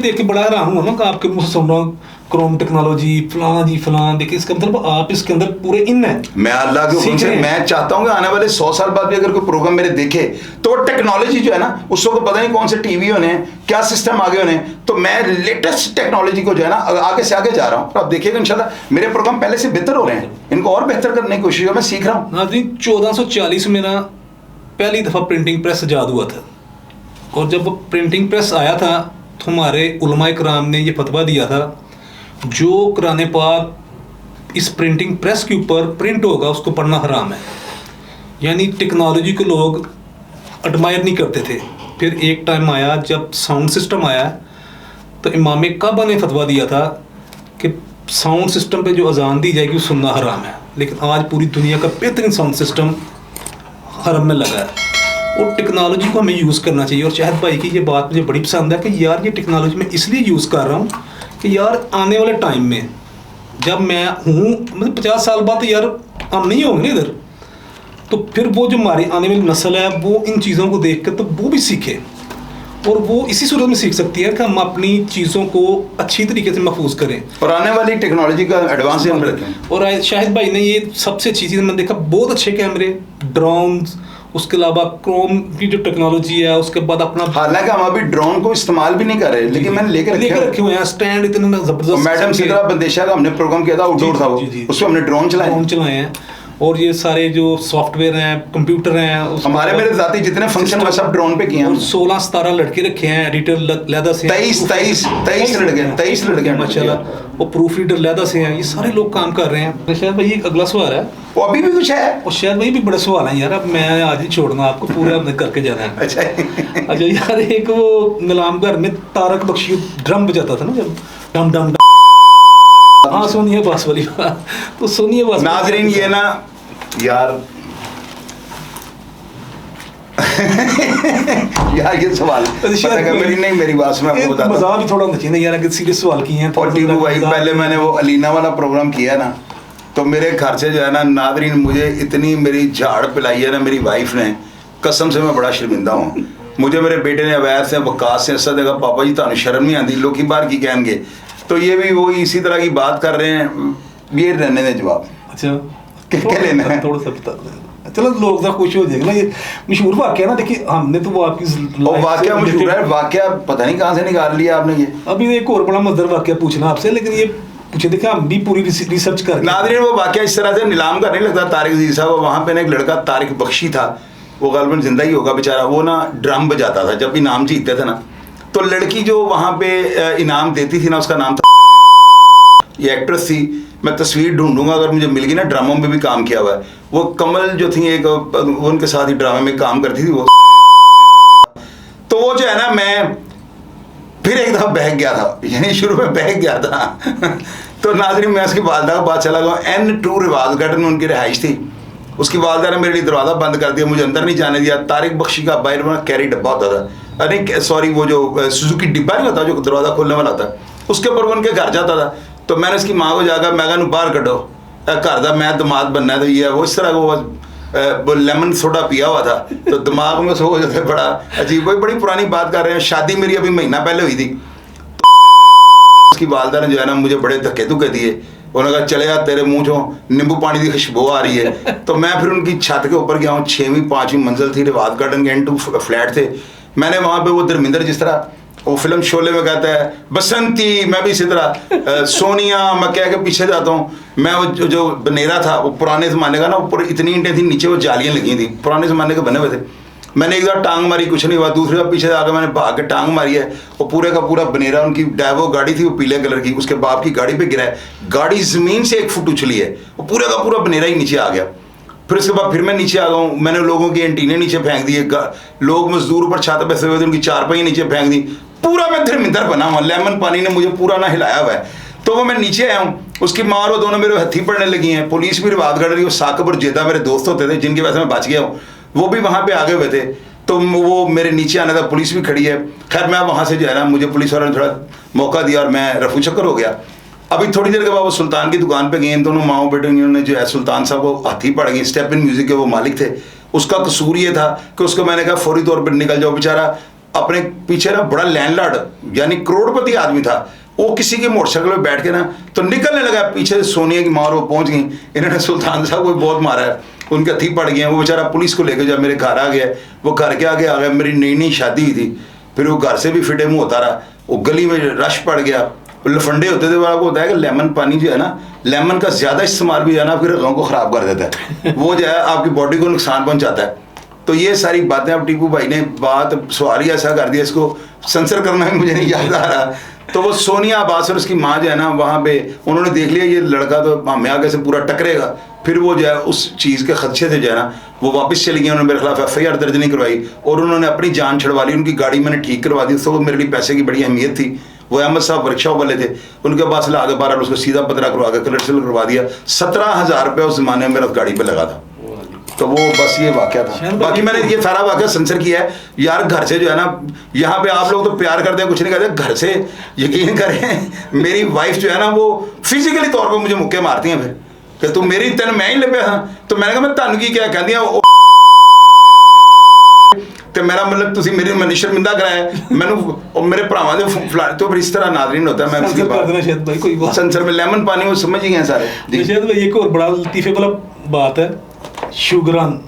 देख के बड़ा हैरान हुआ ना कि आपके मुंह से सुन रहा हूँ क्रोम टेक्नोलॉजी फलाना जी फलाना। देखिए इसका मतलब आप इसके अंदर पूरे इन है। मैं अल्लाह के हुक्म से मैं चाहता हूँ कि आने वाले 100 साल बाद भी अगर कोई प्रोग्राम मेरे देखे तो वो टेक्नोलॉजी जो है ना, उसको पता नहीं कौन से टीवी होने हैं, क्या सिस्टम आगे होने हैं, तो मैं लेटेस्ट टेक्नोलॉजी को जो है ना आगे से आगे जा रहा हूँ। आप देखिएगा इंशाल्लाह मेरे प्रोग्राम पहले से बेहतर हो रहे हैं, इनको और बेहतर करने की कोशिश है, मैं सीख रहा हूँ। नाज़रीन 1440 में ना पहली दफ़ा प्रिंटिंग प्रेस ईजाद हुआ था, और जब प्रिंटिंग प्रेस आया था तो हमारे उलमा इकराम ने ये फतवा दिया था जो कुरान पाक इस प्रिंटिंग प्रेस के ऊपर प्रिंट होगा उसको पढ़ना हराम है। यानी टेक्नोलॉजी को लोग एडमायर नहीं करते थे। फिर एक टाइम आया जब साउंड सिस्टम आया तो इमाम काबा ने फतवा दिया था कि साउंड सिस्टम पे जो अजान दी जाएगी वो सुनना हराम है। लेकिन आज पूरी दुनिया का बेहतरीन साउंड सिस्टम हरम में लगा है, और टेक्नोलॉजी को हमें यूज़ करना चाहिए। और शाहिद भाई की ये बात मुझे बड़ी पसंद है कि यार ये टेक्नोलॉजी मैं इसलिए यूज़ कर रहा हूँ कि यार आने वाले टाइम में जब मैं हूँ मतलब 50 साल बाद तो यार हम नहीं होंगे इधर, तो फिर वो जो हमारी आने वाली नस्ल है वो इन चीज़ों को देख कर तो वो भी सीखे, और वो इसी सूरत में सीख सकती है कि हम अपनी चीज़ों को अच्छी तरीके से महफूज करें और आने वाली टेक्नोलॉजी का एडवांस हम रखें। और शाहिद भाई ने ये सबसे अच्छी चीज़ मैंने देखा, बहुत अच्छे कैमरे, ड्रोन्स, उसके अलावा क्रोम की जो टेक्नोलॉजी है, उसके बाद अपना, हालांकि हम अभी ड्रोन को इस्तेमाल भी नहीं कर रहे, लेकिन मैंने लेकर रखे हुए हैं स्टैंड इतने जबरदस्त। मैडम सिद्रा बंदेशा का हमने प्रोग्राम किया था, आउटडोर था वो, उसमें हमने ड्रोन चलाए हैं। और ये सारे जो सॉफ्टवेयर हैं, कंप्यूटर हैं, हमारे मेरे जाती जितने फंक्शन वो सब ड्रोन पे किए हैं। 16-17 लड़के रखे हैं, एडिटर लहदा से 23 लड़के माशाल्लाह, वो प्रूफ रीडर लहदा से हैं। ये सारे लोग काम कर रहे हैं। शायद भाई एक अगला सवाल है, वो अभी भी कुछ है, और शायद भाई भी बड़े सवाल हैं यार, अब मैं आज ही छोड़ूंगा आपको, पूरा हमने करके जाना है। अच्छा यार, एक वो नीलाम घर में तारक बख्शी ड्रम बजाता था ना, जब डम डम डम, हाँ सोनिया बास वाली बात, तो सोनिया बास। नाज़रीन ये ना यार यार ये सवाल मेरी बात में आपको बताता हूं, मज़ाक भी थोड़ा होना चाहिए यार, अगर सीरियस सवाल किए हैं। और टीनू भाई पहले मैंने वो अलीना वाला प्रोग्राम किया ना, तो मेरे घर से जो है ना नाज़रीन मुझे इतनी मेरी झाड़ पिलाई है ना मेरी वाइफ ने, कसम से मैं बड़ा शर्मिंदा हूँ। मुझे मेरे बेटे ने अवैध से वकास से ऐसा देखा, पापा जी थानू शर्म नहीं आती, लोग की बार की कहेंगे, तो ये भी वो इसी तरह की बात कर रहे हैं। ये रहने दें जवाब। अच्छा क्या लेना है, थोड़ा सा बता, चलो लोग तो खुश हो जाएंगे ना। ये मशहूर वाक़या ना, देखिए हमने तो वो आपकी वाक़या मशहूर है, वाक़या पता नहीं कहाँ से निकाल लिया आपने। ये अभी एक और बड़ा मज़ेदार वाक़या पूछना आपसे, लेकिन ये पूछे देखिए हम भी पूरी रिसर्च कर। नाज़रीन वो वाक़या इस तरह से नीलाम का नहीं लगता तारिक अजीज़ साहब, वहाँ पे एक लड़का तारिक बख्शी था, वो गलबन जिंदा ही होगा बेचारा, वो ना ड्रम बजाता था जब इनाम जीतते थे ना, तो लड़की जो वहाँ पे इनाम देती थी ना उसका नाम था, ये एक्ट्रेस थी, मैं तस्वीर ढूंढूंगा अगर मुझे मिल गई ना, ड्रामों में भी काम किया हुआ है, वो कमल जो थी एक, वो उनके साथ ही ड्रामे में काम करती थी वो। तो वो जो है ना, मैं फिर एक दफ़ा बहक गया था, यानी शुरू में बहक गया था तो नाज़रीन मैं उसकी वालदा का बात चला गया, N2 रिवाज गार्डन में उनकी रिहाइश थी, उसकी वालदा ने मेरे लिए दरवाज़ा बंद कर दिया, मुझे अंदर नहीं जाने दिया। तारिक बख्शी का बाहर में कैरी डब्बा होता था, अरे सॉरी वो जो सुजुकी डिब्बा नहीं होता जो दरवाज़ा खोलने वाला था, उसके ऊपर वो उनके घर जाता था। तो मैंने उसकी माँ को जाकर मैं कहूँ बाहर कटो, घर का मैं दिमाग बनना है, तो ये वो इस तरह वो लेमन सोडा पिया हुआ था, तो दिमाग में सो जाते बड़ा अजीब। वही बड़ी पुरानी बात कर रहे हैं, शादी मेरी अभी महीना पहले हुई थी, तो उसकी वालदा ने जो है ना मुझे बड़े धक्के धुक्के दिए, उन्होंने कहा चले यार तेरे मुँह जो नींबू पानी की खुशबू आ रही है। तो मैं फिर उनकी छत के ऊपर गया हूँ, 6वीं 5वीं मंजिल थी, रिवाज गार्डन के N2 फ्लैट थे। मैंने वहाँ पे वो धर्मिंदर जिस तरह वो फिल्म शोले में कहता है बसंती, मैं भी इसी तरह सोनिया मैं कह के पीछे जाता हूँ। मैं वो जो बनेरा था वो पुराने ज़माने का ना, ऊपर इतनी ईंटें थी, नीचे वो जालियाँ लगी थी, पुराने ज़माने के बने हुए थे। मैंने एक बार टांग मारी, कुछ नहीं हुआ, दूसरी बार पीछे आकर मैंने भाग के टांग मारी है, वो पूरे का पूरा बनेरा, उनकी डैवो गाड़ी थी वो पीले कलर की, उसके बाप की गाड़ी पे गिरा है, गाड़ी ज़मीन से 1 फुट उछली है, वो पूरे का पूरा बनेरा ही नीचे आ गया। फिर उसके बाद फिर मैं नीचे आ गया हूँ, मैंने लोगों की एंटीने नीचे फेंक दिए, लोग मजदूर ऊपर छत पे सोए हुए थे, उनकी चारपाई नीचे फेंक दी, पूरा मैं धर्मिंदर बना हुआ, लेमन पानी ने मुझे पूरा ना हिलाया हुआ है। तो वो मैं नीचे आया हूँ, उसकी माँ और दोनों मेरे हथी पड़ने लगी हैं, पुलिस भी रिवाज कर रही है, साकिब और जेदा मेरे दोस्त होते थे जिनकी वजह से मैं बच गया हूँ, वो भी वहाँ पे आगे हुए थे, तो वो मेरे नीचे आने तक पुलिस भी खड़ी है। खैर मैं वहाँ से जो है ना, मुझे पुलिस वालों ने थोड़ा मौका दिया और मैं रफू चक्कर हो गया। अभी थोड़ी देर के बाद वो सुल्तान की दुकान पे गए, इन दोनों माओ बेटे ने जो है सुल्तान साहब को हाथी पड़ गई, स्टेप इन म्यूजिक के वो मालिक थे। उसका कसूर ये था कि उसको मैंने कहा फौरी तौर पर निकल जाओ, बेचारा अपने पीछे ना बड़ा लैंडलॉर्ड यानी करोड़पति आदमी था, वो किसी की मोटरसाइकिल पे बैठ के ना तो निकलने लगा, पीछे से सोनिया की माँ और वो पहुंच गई। इन्होंने सुल्तान साहब को बहुत मारा है, उनके हथी पड़ गए हैं। वो बेचारा पुलिस को लेकर जब मेरे घर आ गया, वो घर के आगे आ गया, मेरी नई नई शादी हुई थी, फिर वो घर से भी फिटे मुँह होता रहा, वो गली में रश पड़ गया। लफंडे होते थे, वो आपको होता है कि लेमन पानी जो है ना, लेमन का ज़्यादा इस्तेमाल भी है ना फिर रगों को ख़राब कर देता है, वो जो है आपकी बॉडी को नुकसान पहुँचाता है। तो ये सारी बातें अब टीपू भाई ने बात सवाल ही ऐसा कर दिया, इसको सेंसर करना भी मुझे नहीं याद आ रहा। तो वो सोनिया अब्बास और उसकी माँ जो है ना, वहाँ पे उन्होंने देख लिया ये लड़का तो हमें आगे से पूरा टकरेगा, फिर वो जो है उस चीज़ के खदशे से जो है ना वो वापस चली गई। उन्होंने मेरे खिलाफ FIR दर्ज नहीं करवाई और उन्होंने अपनी जान छुड़वा ली। उनकी गाड़ी मैंने ठीक करवा दी, तो मेरे लिए पैसे की बड़ी अहमियत थी। वो अहमद साहब वर्कशॉप वाले थे, उनके पास ला के 12 उसको सीधा पतरा करवा के कलर करवा दिया। 17,000 रुपये उस ज़माने में मेरा गाड़ी पे लगा था। तो वो बस ये वाक़या था। बाकी मैंने ये सारा वाक़या सेंसर किया है यार। घर से जो है ना, यहाँ पे आप लोग तो प्यार करते हैं, कुछ नहीं कहते, घर से यकीन करें मेरी वाइफ जो है ना वो फिजिकली तौर पे मुझे मुक्के मारती हैं फिर कि तू मेरी तेन मैं ही ले पाया। तो मैंने कहा मैं तानू की क्या कहती हूँ तो मेरा मतलब तुसी मेरी मैं शर्मिंदा कराया मैनू और मेरे भरावां दे फला। तो फिर इस तरह नाज़रीन होता है। मैं सेंसर में लेमन पानी वो समझ ही गए सारे। शायद भाई एक और बड़ा लतीफ़े वाला बात है, शुगरान,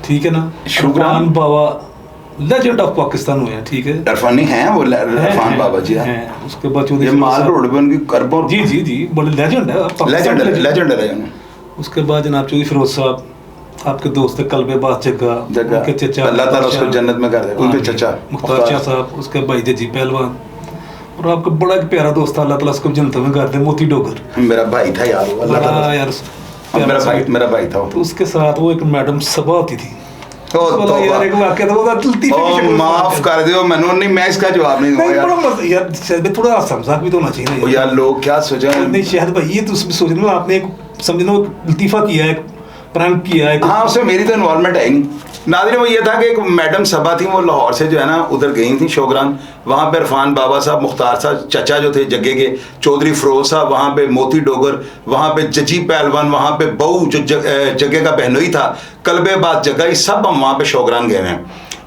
ठीक है ना, शुगरान बाबा लेजेंड ऑफ पाकिस्तान हुए हैं, ठीक है, इरफानी हैं वो इरफान बाबा जी हैं। उसके बाद ये माल रोड पे उनकी करबो जी बड़े लेजेंड है, लेजेंड है। उसके बाद जनाब चौधरी फिरोज साहब आपके दोस्त कल्बे बात जगह, उनके चचा अल्लाह ताला उसको जन्नत में कर दे, उनके चचा मुख्तार शाह साहब, उसके भाई जी पहलवान, और आपका बड़ा एक प्यारा दोस्त अल्लाह ताला उसको जन्नत में कर दे, मोती डोगर। मेरा भाई था यार, वो अल्लाह ताला यार मेरा भाई था। तो उसके साथ वो एक मैडम सबा होती थी। तो यार एक वाकया था, वो लतीफ़े की शक्ल में माफ कर दियो मैंने, नहीं मैं इसका जवाब नहीं दूंगा यार। यार शायद थोड़ा मजाक भी तो होना चाहिए ना यार। लोग क्या सोचा नहीं शायद भाई, ये तो सोचना आपने एक समझना लतीफ़ा किया है, प्रैंक किया है। हाँ, उसमें मेरी तो इन्वॉल्वमेंट है ही नहीं। नाज़रीन वो ये था कि एक मैडम सबा थी, वो लाहौर से जो है ना उधर गई थी शोगरान। वहाँ पे इरफान बाबा साहब, मुख्तार साहब चचा जो थे जग्गे के, चौधरी फिरोज साहब, वहाँ पे मोती डोगर, वहाँ पे जजी पहलवान, वहाँ पे बहू जो जग्गे का बहनोई था, कल्बे बात जगह, ये सब हम वहाँ पे शोगरान गए हैं।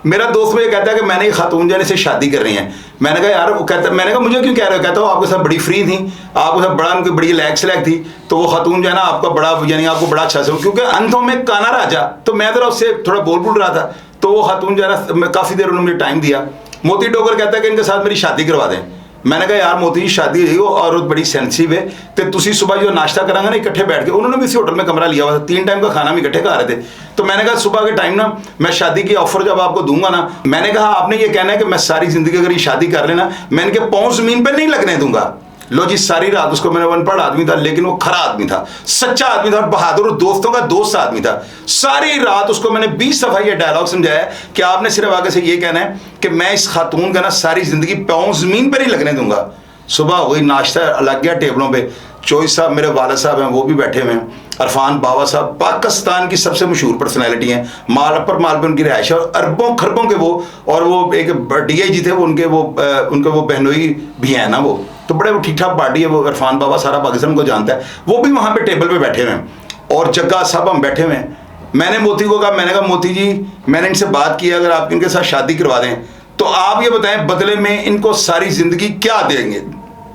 मेरा दोस्त मुझे कहता है कि मैंने ये खातून जाने से शादी कर रही है। मैंने कहा यार, वो कहता, मैंने कहा मुझे क्यों कह रहे हो? कहता हो आपके साथ बड़ी फ्री थी, आपके साथ बड़ा उनकी बड़ी लैक थी, तो वो खातून जो है ना आपका बड़ा यानी आपको बड़ा अच्छा से, क्योंकि अंतों में काना राजा, तो मैं जरा उससे थोड़ा बोल रहा था, तो वो खातून जो है ना काफ़ी देर उन्होंने मुझे टाइम दिया। मोती डोगर कहता है कि इनके साथ मेरी शादी करवा दें। मैंने कहा यार मोती जी शादी है और बड़ी सेंसिटिव है, तो तुसी सुबह जो नाश्ता करांगे ना इकट्ठे बैठ के, उन्होंने भी इसी होटल में कमरा लिया हुआ था, 3 टाइम का खाना भी इकट्ठे खा रहे थे। तो मैंने कहा सुबह के टाइम ना मैं शादी की ऑफर जब आपको दूंगा ना, मैंने कहा आपने ये कहना है कि मैं सारी जिंदगी अगर ये शादी कर लेना मैं इनके पाँव जमीन पर नहीं लगने दूंगा। लो जी, सारी रात उसको, मैंने अनपढ़ आदमी था लेकिन वो खरा आदमी था, सच्चा आदमी था, बहादुर दोस्तों का दोस्त आदमी था। सारी रात उसको मैंने 20 दफ़ा ये डायलॉग समझाया कि आपने सिर्फ आगे से ये कहना है कि मैं इस खातून का ना सारी जिंदगी पाँव जमीन पर नहीं लगने दूंगा। सुबह हो गई, नाश्ता लग गया टेबलों पे, चौधरी साहब मेरे वाला साहब हैं वो भी बैठे हुए हैं, इरफान बाबा साहब पाकिस्तान की सबसे मशहूर पर्सनैलिटी हैं, माल पे उनकी रिहाइश है, अरबों खरबों के वो, और वो एक DIG थे वो, उनके वो बहनोई भी हैं ना वो, तो बड़े वो ठीक ठाक पार्टी है वो। इरफान बाबा सारा पाकिस्तान को जानता है, वो भी वहाँ पे टेबल पे बैठे हुए हैं और जग्गा साहब हम बैठे हुए हैं। मैंने मोती को कहा, मैंने कहा मोती जी मैंने इनसे बात की, अगर आप इनके साथ शादी करवा दें तो आप ये बताएं बदले में इनको सारी जिंदगी क्या देंगे?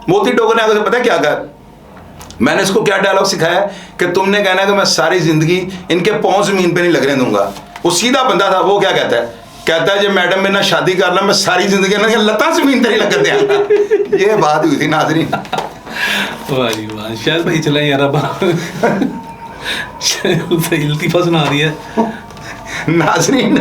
मोती डोगर ने आगे पता क्या कहा? मैंने इसको क्या डायलॉग सिखाया कि तुमने कहना है कि मैं सारी जिंदगी इनके पाँव जमीन पे नहीं लगने दूंगा। वो सीधा बंदा था, वो क्या कहता है? कहता है जो मैडम में ना शादी कर ला मैं सारी जिंदगी ना लता जमीन पे नहीं लगन देंगे। ये बात हुई थी नाज़रीन। वाह शायद भाई चला यार, अब लतीफ़ा सुना दिया नाज़रीन।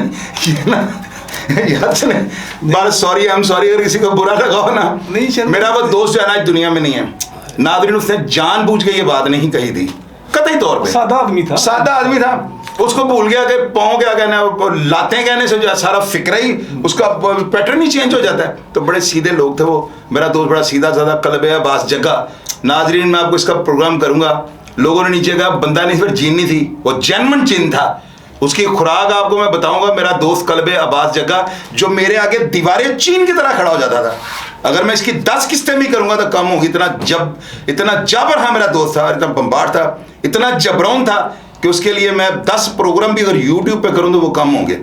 यार चले बात, सॉरी आई एम सॉरी अगर किसी को बुरा लगा हो ना, नहीं मेरा वो दोस्त जो है ना आज दुनिया में नहीं है नाज़रीन, उसने जानबूझ के ये बात नहीं कही थी कतई तौर पे। सादा आदमी था, उसको भूल गया कि पाँव क्या कहना है, लातें कहने से जो सारा फिक्र ही उसका पैटर्न ही चेंज हो जाता है। तो बड़े सीधे लोग थे वो, मेरा दोस्त बड़ा सीधा साधा कल्बे अब्बास जग्गा। नाज़रीन मैं आपको इसका प्रोग्राम करूंगा, लोगों ने नीचे कहा बंदा नहीं फिर जीन नहीं थी, वो जेन्युइन जिन था। उसकी खुराक आपको मैं बताऊंगा। मेरा दोस्त कल्बे अब्बास जग्गा जो मेरे आगे दीवारें चीन की तरह खड़ा हो जाता था, अगर मैं इसकी 10 किस्तें भी करूंगा तो कम होगी। इतना जबर था मेरा दोस्त था, इतना बम्बार था, इतना जबरौन था कि उसके लिए मैं 10 प्रोग्राम भी अगर यूट्यूब पे करूं तो वो कम होंगे।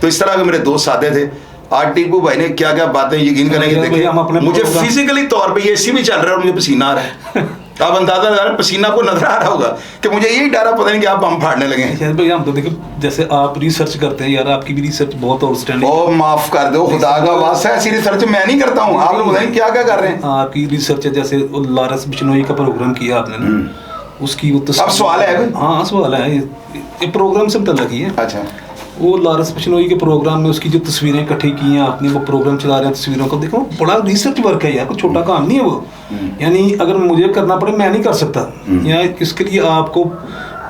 तो इस तरह के मेरे दोस्त सादे थे आज टीपू भाई ने क्या क्या बातें यकीन करेंगे भैया, हम अपने देखें, मुझे प्रोग्राम- फिजिकली तौर पे ये एसी भी चल रहा है और मुझे पसीना आ रहा है। आप अंदाजा लगा रहे हैं, पसीना आपको नजर आ रहा होगा कि मुझे यही डर है, पता नहीं कि आप बम फाड़ने लगे हैं। शायद भैया हम तो देखो जैसे आप रिसर्च करते हैं यार, आपकी भी रिसर्च बहुत आउटस्टैंडिंग। ओ माफ कर दो, खुदा का वास्ता, ऐसी रिसर्च मैं नहीं करता हूँ। आप लोग बताएं क्या क्या कर रहे हैं। आपकी रिसर्च है, जैसे वो लारस बिश्नोई का प्रोग्राम किया आपने ना, उसकी वो अब सवाल है कोई? हाँ सवाल है, ये प्रोग्राम से मुतल्लिक़ ही है। अच्छा, वो लारस बिश्नोई के प्रोग्राम में उसकी जो तस्वीरें इकट्ठी की हैं आपने, वो प्रोग्राम चला रहे हैं, तस्वीरों को देखो, बड़ा रिसर्च वर्क है यार, कोई छोटा काम नहीं है वो। यानी अगर मुझे करना पड़े मैं नहीं कर सकता, या इसके लिए आपको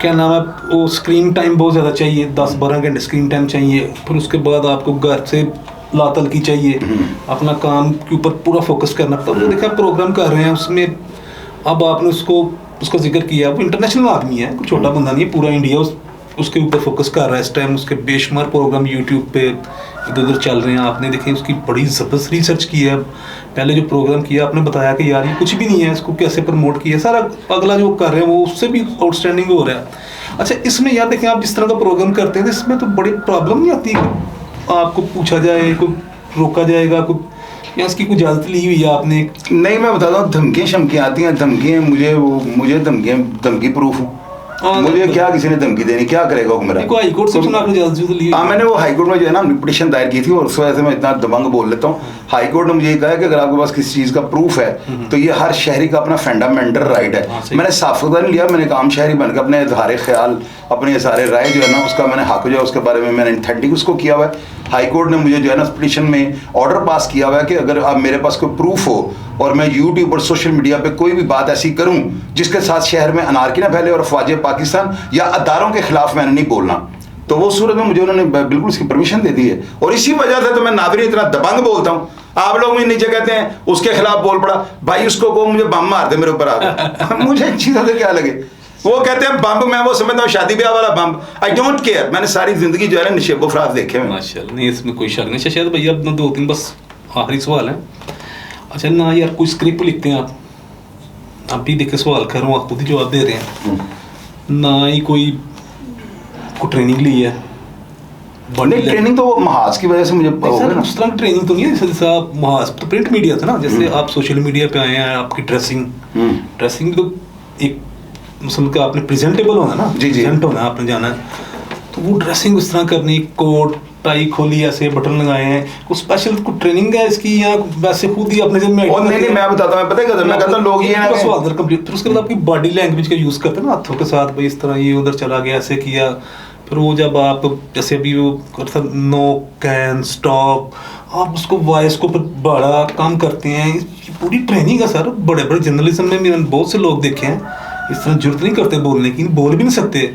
क्या नाम है, वो स्क्रीन टाइम बहुत ज़्यादा चाहिए, 10-12 घंटे स्क्रीन टाइम चाहिए, फिर उसके बाद आपको घर से लातल की चाहिए, अपना काम के ऊपर पूरा फोकस करना पड़ता है। वो देखा प्रोग्राम कर रहे हैं उसमें, अब आपने उसका जिक्र किया, वो इंटरनेशनल आदमी है, कोई छोटा बंदा नहीं है, पूरा इंडिया उसके ऊपर फोकस कर रहा है इस टाइम। उसके बेशुमार प्रोग्राम यूट्यूब पे इधर उधर चल रहे हैं, आपने देखे उसकी बड़ी ज़बरदस्त रिसर्च की है। पहले जो प्रोग्राम किया आपने बताया कि यार ये कुछ भी नहीं है, इसको कैसे प्रमोट किया, सारा अगला जो कर रहे हैं वो उससे भी आउटस्टैंडिंग हो रहा है। अच्छा, इसमें यार देखें, आप जिस तरह का प्रोग्राम करते हैं तो इसमें तो बड़ी प्रॉब्लम नहीं आती कि आपको पूछा जाए, कोई रोका जाएगा, कोई या इसकी कोई इजाज़त ली हुई है आपने? नहीं, मैं बताता हूँ, धमकियाँ शमकियाँ आती हैं, धमकियाँ मुझे धमकी प्रूफ हूँ। मुझे क्या किसी ने धमकी देनी, क्या करेगा हुक्मरान? हाई कोर्ट से आपने इजाज़त ली? हाँ, मैंने वो हाई कोर्ट में जो है ना पिटीशन दायर की थी, और उस वजह से मैं इतना दबंग बोल लेता हूँ। हाई कोर्ट ने मुझे ये कहा है कि अगर आपके पास किसी चीज़ का प्रूफ है तो ये हर शहरी का अपना फंडामेंटल राइट है। मैंने साफ़ नहीं लिया, मैंने एक आम शहरी बनकर अपने इजहार ख्याल, अपने सारे राय जो है ना उसका मैंने हक जो है उसके बारे में मैंने इंथेंटिक उसको किया हुआ है। हाई कोर्ट ने मुझे जो है ना पिटीशन में ऑर्डर पास किया हुआ है कि अगर आप मेरे पास कोई प्रूफ हो और मैं यूट्यूब और सोशल मीडिया पे कोई भी बात ऐसी करूं जिसके साथ शहर में अनारकी ना फैले और अफवाज पाकिस्तान या अदारों के खिलाफ मैंने नहीं बोलना, तो वो सूरत में मुझे उन्होंने बिल्कुल उसकी परमिशन दे दी है। और इसी वजह से तो मैं नादरीन इतना दबंग बोलता हूँ। आप लोग मुझे नीचे कहते हैं उसके खिलाफ बोल पड़ा, भाई उसको को मुझे बम मार दे मेरे ऊपर आ मुझे इन चीज़ों से क्या लगे। वो कहते हैं बम्ब, मैं वो समझता हूँ शादी ब्याह वाला बम्ब, आई डोंट केयर। मैंने सारी जिंदगी जो है ना निशेबो फराज देखे हैं। माशाल्लाह, नहीं इसमें कोई शक नहीं। शायद भैया अपना 2-3 बस आखिरी सवाल है। अच्छा ना यार, कोई स्क्रिप्ट लिखते हैं आप भी देखे सवाल कर रहा हूँ, आप खुद ही जवाब दे रहे हैं, ना ही कोई ट्रेनिंग ली है? नहीं, ट्रेनिंग तो वो महाज की वजह से मुझे हो गया ना। उस तरह की ट्रेनिंग तो नहीं है जैसे आप महाज तो प्रिंट मीडिया था ना, जैसे आप सोशल मीडिया पे आए हैं, आपकी ड्रेसिंग तो एक मतलब कि आपने प्रेजेंटेबल होना ना, जी। प्रेजेंट होना आपने जाना है, तो वो ड्रेसिंग उस तरह करनी, कोट टाई खोली, ऐसे बटन लगाए हैं, कुछ स्पेशल कुछ ट्रेनिंग है इसकी या वैसे खुद ही अपने जब में? और नहीं, मैं बताता हूँ, पता है मैं कहता हूँ लोग ये ना सवाल कंप्लीट, फिर उसके बाद आपकी बॉडी लैंग्वेज का यूज़ करते हैं ना, हाथों के साथ, भाई इस तरह ये उधर चला गया, ऐसे किया, फिर वो जब आप जैसे अभी वो करता नो कैन स्टॉप, आप उसको वॉइस को बड़ा काम करते हैं, ये पूरी ट्रेनिंग है सर। बड़े बड़े जर्नलिज्म में मैंने बहुत से लोग देखे हैं इस तरह जरूरत नहीं करते बोलने की, बोल भी नहीं सकते,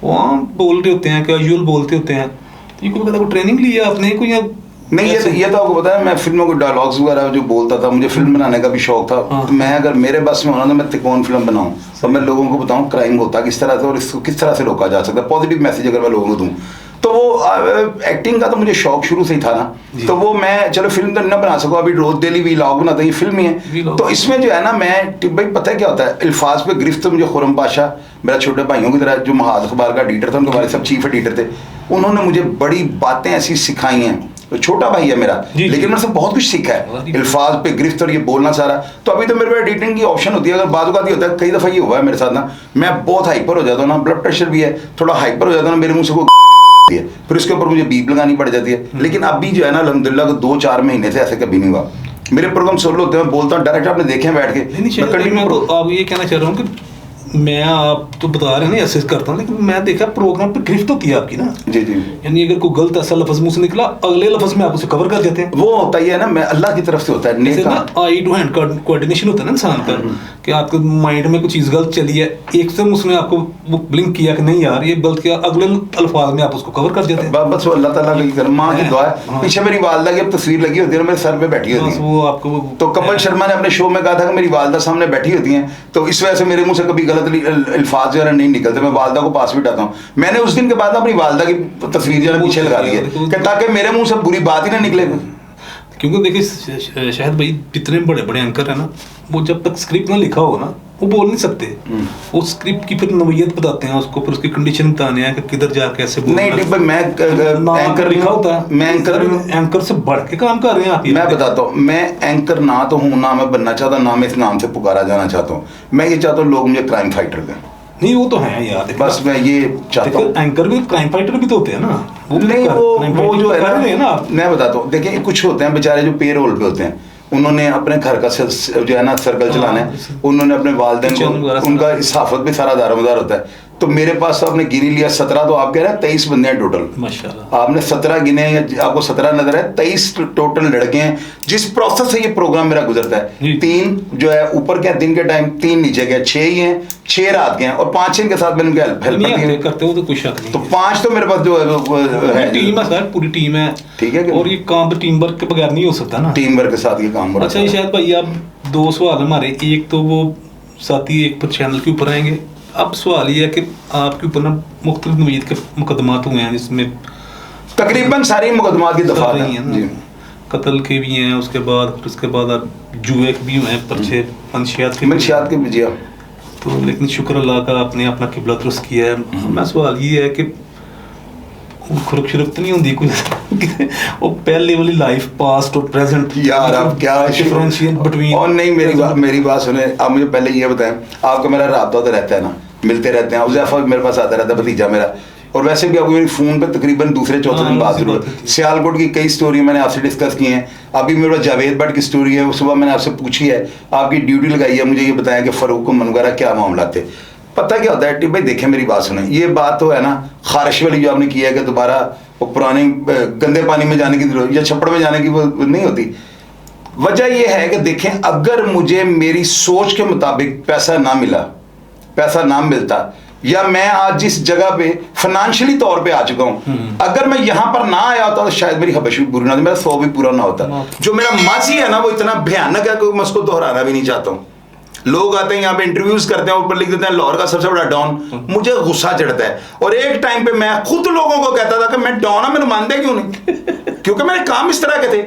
वहाँ बोल रहे होते हैं, कैजुअल बोलते होते हैं। तो ये कोई पता कोई ट्रेनिंग ली है आपने कोई या नहीं? ये तो आपको पता है, मैं फिल्मों को डायलॉग्स वगैरह जो बोलता था, मुझे फिल्म बनाने का भी शौक था। तो मैं अगर मेरे बस में होना तो मैं तिकोन फिल्म बनाऊं और मैं लोगों को बताऊं क्राइम होता किस तरह से और इसको किस तरह से रोका जा सकता है, पॉजिटिव मैसेज अगर मैं लोगों को दूं। तो वो एक्टिंग का तो मुझे शौक शुरू से ही था ना, तो वो मैं चलो फिल्म तो ना बना सकूँ, अभी रोज डेली व्लॉग बनाता हूँ, ये फिल्म ही है। तो इसमें जो है ना मैं भाई पता है क्या होता है, अल्फाज पे गिरफ्त तो मुझे खुरम पाशा मेरा छोटे भाइयों की तरह जो महाज अखबार का एडिटर था, उनके बारे सब चीफ एडिटर थे, उन्होंने मुझे बड़ी बातें ऐसी सिखाई हैं। तो छोटा भाई है मेरा, लेकिन मैंने सब बहुत कुछ सीखा है, अल्फाज पे गिरफ्त और ये बोलना सारा। तो अभी तो मेरे पास एडिटिंग की ऑप्शन होती है, अगर बाजू का होता है, कई दफ़ा ये हुआ है मेरे साथ ना, मैं बहुत हाइपर हो जाता हूँ ना, ब्लड प्रेशर भी है, थोड़ा हाइपर हो जाता हूँ ना, मेरे मुंह से कोई है, फिर उसके ऊपर मुझे बीप लगानी पड़ जाती है। लेकिन अभी जो है ना अल्हम्दुलिल्लाह 2-4 महीने से ऐसे कभी नहीं हुआ। मेरे प्रोग्राम सोलो होते हैं, बोलता हूँ डायरेक्ट, आपने देखे हैं बैठ के। मैं तो आप ये कहना चाह रहा हूँ कि मैं आप तो बता रहे हैं ना ऐसे करता हूँ, लेकिन मैं देखा प्रोग्राम पे गिरफ्त होती है आपकी ना। जी। यानी अगर कोई गलत ऐसा लफ्ज मुंह से निकला, अगले लफ्ज में आप उसे कवर कर देते हैं। वो होता ही है ना, मैं अल्लाह की तरफ से होता है, जैसे ना आई टू हैंड कोऑर्डिनेशन होता है ना इंसान का, कि आपके माइंड में कुछ चीज़ गलत चली है, एकदम उसने आपको वो ब्लिंक किया कि नहीं यार ये गलत किया, अगले अल्फाज में आप उसको कवर कर देते हैं। बस वो अल्लाह ताला की कर, माँ की दुआ है। पीछे मेरी वालदा की अब तस्वीर लगी होती है, मेरे सर पे बैठी होती है, वो आपको तो कमल शर्मा ने अपने शो में कहा था कि मेरी वालदा सामने बैठी होती हैं, तो इस वजह से मेरे मुंह से कभी गलत अल्फाज जो है नहीं निकलते, मैं वालदा को पास भी उठाता हूँ। मैंने उस दिन के बाद अपनी वालदा की तस्वीर जो है पीछे लगा दी है, ताकि मेरे मुंह से बुरी बात ही ना निकले। क्योंकि देखिए शायद भाई जितने बड़े बड़े एंकर है ना, वो जब तक स्क्रिप्ट ना लिखा हो ना, वो बोल नहीं सकते, वो स्क्रिप्ट की फिर नोयत बताते हैं उसको, फिर उसकी कंडीशन बताने हैं कि किधर जा कैसे बोलना। नहीं भाई, मैं एंकर लिखा होता है, मैं एंकर से बढ़ के काम कर रहे हैं आप। मैं बताता हूँ, मैं एंकर ना तो हूँ, ना मैं बनना चाहता, ना मैं इस नाम से पुकारा जाना चाहता हूँ। मैं ये चाहता हूँ लोग मुझे क्राइम फाइटर दें। नहीं वो तो है यार, बस मैं ये चाहता हूँ। एंकर भी क्राइम फाइटर भी तो होते हैं ना, वो नहीं वो जो है ना, मैं बताता हूँ, देखिए कुछ होते हैं बेचारे जो पे रोल पे होते हैं, उन्होंने अपने घर का जो है ना सर्कल चलाना है, उन्होंने अपने वालिदैन को, उनका इसाफत भी सारा दारोमदार होता है। तो मेरे पास तो आपने गिनी लिया 17, तो आप कह रहे हैं 23 बंदे हैं टोटल, माशाल्लाह। आपने 17 गिने या आपको 17 नजर है, 23 टोटल लड़के हैं। जिस प्रोसेस से ये प्रोग्राम मेरा गुजरता है, 3 जो है ऊपर के दिन के टाइम, 3 नीचे के, 6 ही हैं, 6 रात के हैं, और 5 इनके साथ मैंने हेल्प करते हो तो कुछ शक नहीं, तो 5 तो मेरे पास जो है टीम है सर, पूरी टीम है, ठीक है। और ये काम तो टीम वर्क के बगैर नहीं हो सकता ना, टीम वर्क के साथ ये काम हो रहा है। अच्छा ये शायद भाई आप 2 सवाल हमारे, एक तो वो साथी एक पर चैनल के ऊपर आएंगे। अब सवाल ये है कि आपके ऊपर ना मुख्तलिफ नवीद के मुकदमात हुए हैं, जिसमें तकरीबन सारी मुकदमात की दफा हैं ना, कत्ल के भी हैं, उसके बाद आप जुए के भी हुए हैं, पर्चे मंशियात के भी जिया। तो लेकिन शुक्र अल्लाह का, आपने अपना किबला दुरुस्त किया है। मैं सवाल ये है कि खुरक शुरक तो नहीं होती कोई वो पहले वाली लाइफ, पास्ट और प्रेजेंट, यार अब क्या डिफरेंशिएट बिटवीन। और नहीं, मेरी बात सुने, आप मुझे पहले ये बताएं, आपका मेरा राब्ता तो रहता है ना, मिलते रहते हैं, उज़ैफा मेरे पास आता रहता है, भतीजा मेरा, और वैसे भी आपको मेरी फ़ोन पे तकरीबन दूसरे चौथे दिन बात जरूर। सियालकोट की कई स्टोरी मैंने आपसे डिस्कस की हैं, अभी मेरे पास जावेद भट्ट की स्टोरी है, सुबह मैंने आपसे पूछी है, आपकी ड्यूटी लगाई है, मुझे ये बताया कि फ़ारूक मनगरा क्या मामला थे। पता क्या होता है टिप भाई, देखें मेरी बात सुने, ये बात तो है ना खारिश वाली जो आपने किया है कि दोबारा वो पुराने गंदे पानी में जाने की जरूरत या छप्पड़ में जाने की वो नहीं होती। वजह ये है कि देखें, अगर मुझे मेरी सोच के मुताबिक पैसा ना मिलता, या मैं आज जिस जगह पे फाइनेंशियली तौर पे आ चुका हूं, अगर मैं यहां पर ना आया होता तो शायद मेरी हबश भी पूरी ना होती, मेरा 100 भी पूरा ना होता। जो मेरा माजी है ना, वो इतना भयानक है कि मैं उसको दोहराना भी नहीं चाहता हूँ। लोग आते हैं यहाँ पे इंटरव्यूज करते हैं, ऊपर लिख देते हैं लाहौर का सबसे बड़ा डॉन, मुझे गुस्सा चढ़ता है। और एक टाइम पे मैं खुद लोगों को कहता था कि मैं डॉन हूं, मैंने मानते क्यों नहीं, क्योंकि मेरे काम इस तरह के थे।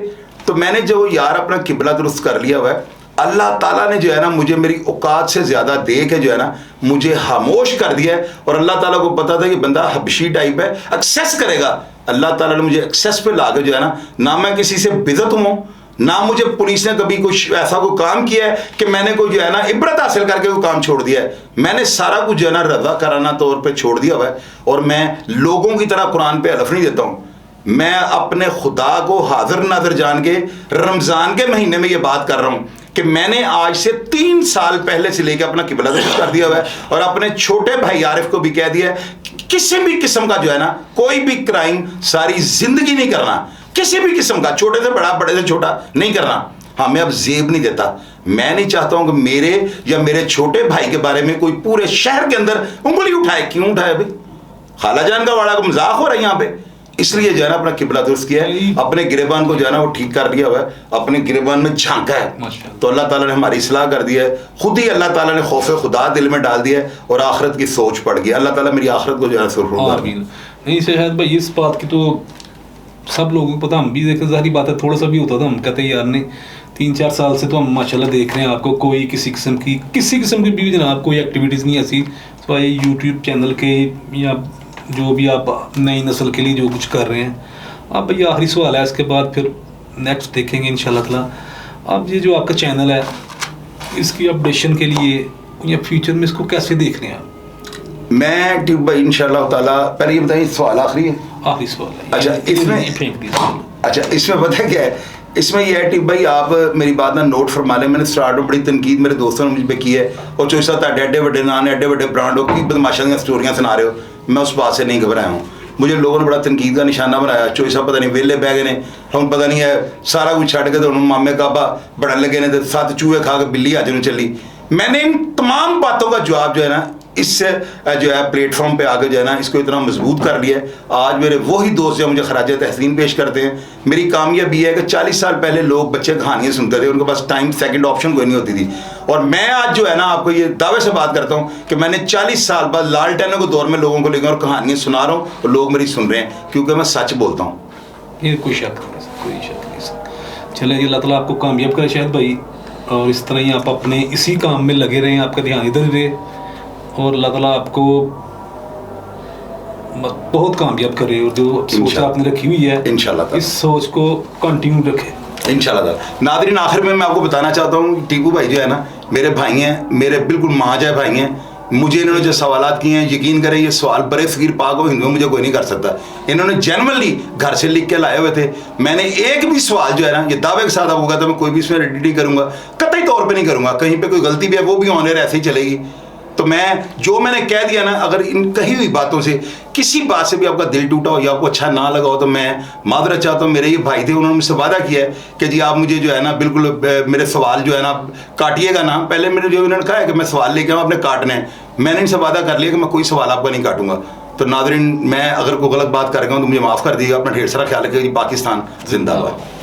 तो मैंने जो यार अपना किबला दुरुस्त कर लिया हुआ है, अल्लाह ताला ने जो है ना मुझे मेरी औकात से ज्यादा दे के जो है ना मुझे खामोश कर दिया है। और अल्लाह ताला को पता था कि बंदा हबशी टाइप है, एक्सेस करेगा। अल्लाह ताला ने मुझे एक्सेस पे लाके जो है ना मैं किसी से बिज़त हूँ, ना मुझे पुलिस ने कभी कुछ ऐसा कोई काम किया है कि मैंने कोई जो है ना इबरत हासिल करके कोई काम छोड़ दिया है। मैंने सारा कुछ जो है ना रजा कराना तौर पे छोड़ दिया हुआ है। और मैं लोगों की तरह कुरान पे हलफ नहीं देता हूँ, मैं अपने खुदा को हाजिर नाजिर जान के रमज़ान के महीने में ये बात कर रहा हूँ कि मैंने आज से 3 साल पहले से लेकर अपना किबला दुरुस्त कर दिया हुआ है। और अपने छोटे भाई आरिफ को भी कह दिया है किसी भी किस्म का जो है ना कोई भी क्राइम सारी जिंदगी नहीं करना, किसी भी किस्म का, छोटे से बड़ा बड़े से छोटा नहीं करना। हाँ, मैं अब जेब नहीं देता, मैं नहीं चाहता हूं कि मेरे या मेरे छोटे भाई के बारे में कोई पूरे शहर के अंदर उंगली उठाए। क्यों उठाए भाई, खाला जान का वाड़ा को मजाक हो रहा है यहाँ पे। इसलिए जो है ना अपना किबला दुरुस्त किया है, अपने गिरेबान को जो है ना वो ठीक कर लिया हुआ है, अपने गिरेबान में झांका है। तो अल्लाह ताला ने हमारी इस्लाह कर दिया है, खुद ही अल्लाह ताला ने खौफ खुदा दिल में डाल दिया है और आखिरत की सोच पड़ गई। अल्लाह ताला मेरी आखिरत को जो है सुरखरुख नहीं शायद भाई इस बात की तो सब लोगों को पता, हम भी देखें, जाहिर बात है थोड़ा सा भी होता था हम कहते यार नहीं, 3-4 साल से तो हम माशाल्लाह देख रहे हैं आपको, कोई किसी किस्म की भी जनाब कोई एक्टिविटीज़ नहीं ऐसी, तो ये यूट्यूब चैनल के या जो भी आप नई नस्ल के लिए जो कुछ कर रहे हैं। अब भैया आखिरी सवाल है, इसके बाद फिर नेक्स्ट देखेंगे इंशाल्लाह ताला। अब ये जो आपका चैनल है, इसकी अपडेशन के लिए या फ्यूचर में इसको कैसे देख रहे हैं आप? मैं ठीक भाई इंशाल्लाह ताला, पहले ये बताइए सवाल आखिरी है, आखिरी सवाल है। अच्छा इसमें पता क्या है, इसमें यह है टिप भाई, आप मेरी बात ना नोट फरमा लें। मैंने स्टार्ट में बड़ी तनकीद मेरे दोस्तों ने मुझ पर की है, और जो साथ एडे एडे नान एडे बड़े ब्रांड हो की बदमाशा दी स्टोरियाँ सुना रहे हो, मैं उस बात से नहीं घबराया हूँ। मुझे लोगों ने बड़ा तनकीद का निशाना बनाया, चोई साहब पता नहीं वेले बह गए ने, हम पता नहीं है सारा कुछ छड़ के तो मामे काबा बढ़न लगे ने, 7 चूहे खा के बिल्ली आज नहीं चली। मैंने इन तमाम बातों का जवाब जो है ना इससे जो है प्लेटफॉर्म पे आके जो है ना इसको इतना मजबूत कर लिया है। आज मेरे वही दोस्त जो मुझे खराज तहसीन पेश करते हैं। मेरी कामयाबी है कि 40 साल पहले लोग बच्चे कहानियाँ सुनते थे, उनके पास टाइम सेकंड ऑप्शन कोई नहीं होती थी, और मैं आज जो है ना आपको ये दावे से बात करता हूँ कि मैंने 40 साल बाद लालटेन को दौर में लोगों को लेकर और कहानियाँ सुना रहा हूँ और लोग मेरी सुन रहे हैं, क्योंकि मैं सच बोलता हूँ। ये कोई शक नहीं, कोई शक नहीं। चले अल्लाह ताला आपको कामयाब करे शायद भाई। और इस तरह ही आप अपने इसी काम में लगे रहें, आपका ध्यान इधर रहे और अल्लाह ताला आपको बहुत कामयाब करे। और जो सोच आपने रखी हुई है इंशाल्लाह इस सोच को कंटिन्यू रखें इंशाल्लाह। नाज़रीन, आखिर में मैं आपको बताना चाहता हूँ, टीकू भाई जो है ना मेरे भाई हैं, मेरे बिल्कुल मांझा भाई हैं। मुझे इन्होंने जो सवालात किए हैं, यकीन करें ये सवाल बड़े फ़कीर पाक हो हिंदू में मुझे कोई नहीं कर सकता। इन्होंने जेन्युइनली घर से लिख के लाए हुए थे। मैंने एक भी सवाल जो है ना, ये दावे के साथ होगा तो मैं कोई भी इसमें एडिट नहीं करूँगा, कतई तौर पे नहीं करूँगा। कहीं पे कोई गलती भी है वो भी ऑन एयर ऐसे ही चलेगी। तो मैंने कह दिया ना, अगर इन कही हुई बातों से किसी बात से भी आपका दिल टूटा हो या आपको अच्छा ना लगा हो तो मैं मादरत चाहता हूँ। मेरे ये भाई थे, उन्होंने मुझसे वादा किया है कि जी आप मुझे जो है ना बिल्कुल मेरे सवाल जो है ना काटिएगा ना। पहले मेरे जो इन्होंने कहा है कि मैं सवाल लेके आऊँ, आपने काटने हैं। मैंने इनसे वादा कर लिया कि मैं कोई सवाल आपका नहीं काटूंगा। तो नाज़रीन, मैं अगर कोई गलत बात कर गया हूँ तो मुझे माफ़ कर दीजिएगा। अपना ढेर सारा ख्याल रखिएगा। पाकिस्तान जिंदाबाद।